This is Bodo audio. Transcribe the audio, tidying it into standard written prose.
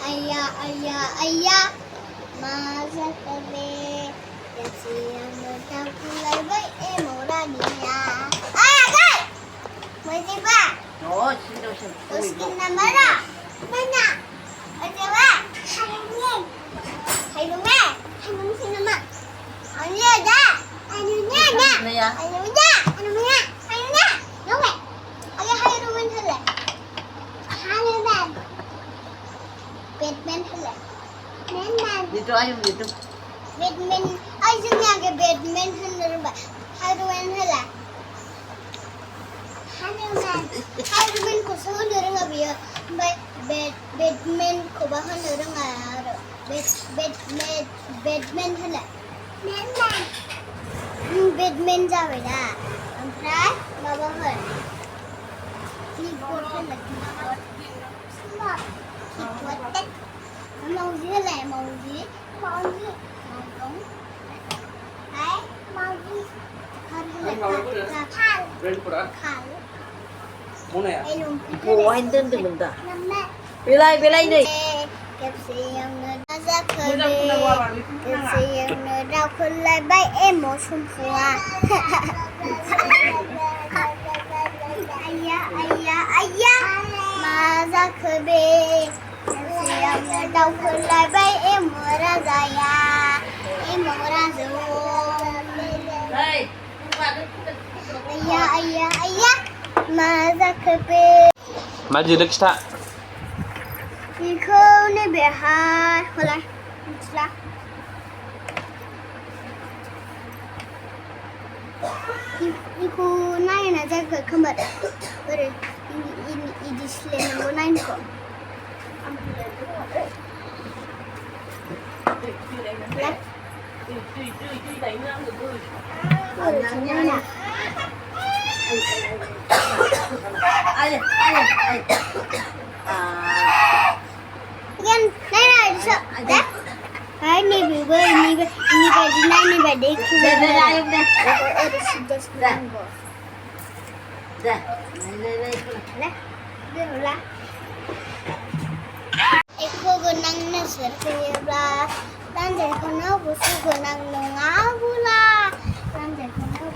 ayya ma zakare ya siyan ta kulai bai e moraniya aya kai mai ba Oo, sino siya? Uskin na mara mana aja ba haylume sinama anya da anunya na Ano ya? anunya Lume aga hayrumen hale haluman Batman hale Batman Dito ayun, dito. Batman ay sunya ke Batman hale ba hayrumen hale Haluman ko sa nurang abiya Batman ko ba nurang aro Batman hale Batman jabe na ओमफ्राय माबा होन कीबोर्ड होन कीबोर्ड माउजि होलाय माउजि माउजि हाय माउजि खाल खाल Mana ya? Oo, hindi ganda. Nama Bilay ni. Kepsi yang nada kebe Kepsi yang nada kulai bai emo sumpua Ayah Maza kebe Kepsi yang nada kulai bai emo razaya Emo razo Ayah Maza kebe Maju next tak. Iko ne behar hola Misla Iko naik na jaga kamar Beri ini display nanggo naik ko Yan, naik bisa dah Hai ni bibe ini badi naik ni badi Dada ayun na. Ada sudah sekarang bos Da. Lah, biarlah. Eko gunang nasir kira, dan jadi kena busu gunang nunga bula, dan jadi kena